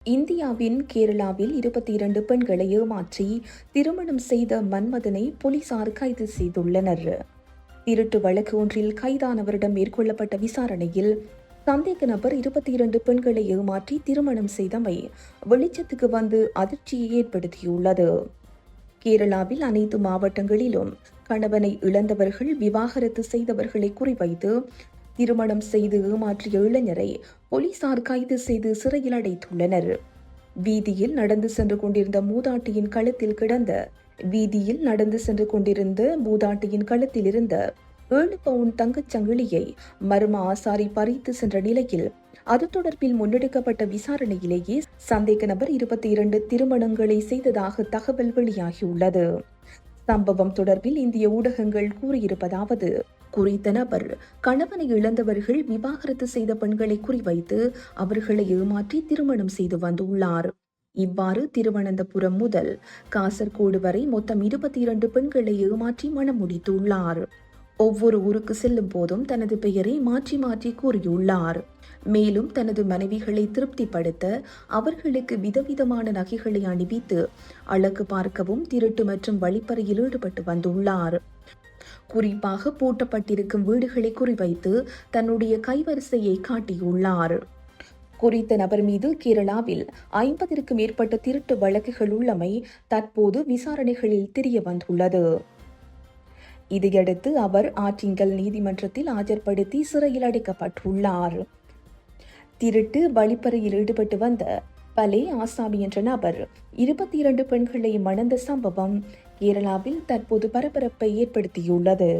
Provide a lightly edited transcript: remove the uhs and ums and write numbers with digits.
இந்தியாவின் கேரளாவில் 22 பெண்களை ஏமாற்றி திருமணம் செய்த மன்மதனை போலீசார் கைது செய்துள்ளனர். திருட்டு வழக்கு ஒன்றில் கைதானவரிடம் மேற்கொள்ளப்பட்ட விசாரணையில் சந்தேக நபர் 22 பெண்களை ஏமாற்றி திருமணம் செய்தமை வெளிச்சத்துக்கு வந்து அதிர்ச்சியை ஏற்படுத்தியுள்ளது. கேரளாவில் அனைத்து மாவட்டங்களிலும் கணவனை இழந்தவர்கள், விவாகரத்து செய்தவர்களை குறிவைத்து திருமணம் செய்து ஏமாற்றிய இளைஞரை போலீசார் கைது செய்து சிறையில் அடைத்துள்ளனர். வீதியில் நடந்து சென்று கொண்டிருந்த மூதாட்டியின் கழுத்தில் இருந்த 7 பவுன் தங்கச் சங்கிலியை மர்ம ஆசாரி பறித்து சென்ற நிலையில் அது தொடர்பில் முன்னெடுக்கப்பட்ட விசாரணையிலேயே சந்தேக நபர் 22 திருமணங்களை செய்ததாக தகவல் வெளியாகியுள்ளது. சம்பவம் தொடர்பில் இந்திய ஊடகங்கள் கூறியிருப்பதாவது: குறித்த நபர் கணவனை இழந்தவர்கள், விவாகரத்து செய்த பெண்களை குறிவைத்து அவர்களை ஏமாற்றி திருமணம் செய்து வந்துள்ளார். இவ்வாறு திருவனந்தபுரம் முதல் காசர்கோடு வரை மொத்தம் 22 பெண்களை ஏமாற்றி மணம் முடித்துள்ளார். ஒவ்வொரு ஊருக்கு செல்லும் போதும் தனது பெயரை மாற்றி மாற்றி கூறியுள்ளார். மேலும் தனது மனைவிகளை திருப்திப்படுத்த அவர்களுக்கு விதவிதமான நகைகளை அணிவித்து அழகு பார்க்கவும் திருட்டு மற்றும் வழிப்பறையில் ஈடுபட்டு வந்துள்ளார். குறிப்பாக பூட்டப்பட்டிருக்கும் வீடுகளை குறிவைத்து தன்னுடைய கைவரிசையை காட்டியுள்ளார். குறித்த நபர் மீது கேரளாவில் 50க்கும் மேற்பட்ட திருட்டு வழக்குகள் உள்ளமை தற்போது விசாரணைகளில் தெரிய வந்துள்ளது. இதையடுத்து அவர் ஆற்றிங்கல் நீதிமன்றத்தில் ஆஜர்படுத்தி சிறையில் அடைக்கப்பட்டுள்ளார். திருட்டு வழிப்பறையில் ஈடுபட்டு வந்த பலே ஆசாமி என்ற நபர் 22 பெண்களை மணந்த சம்பவம் கேரளாவில் தற்போது பரபரப்பை ஏற்படுத்தியுள்ளது.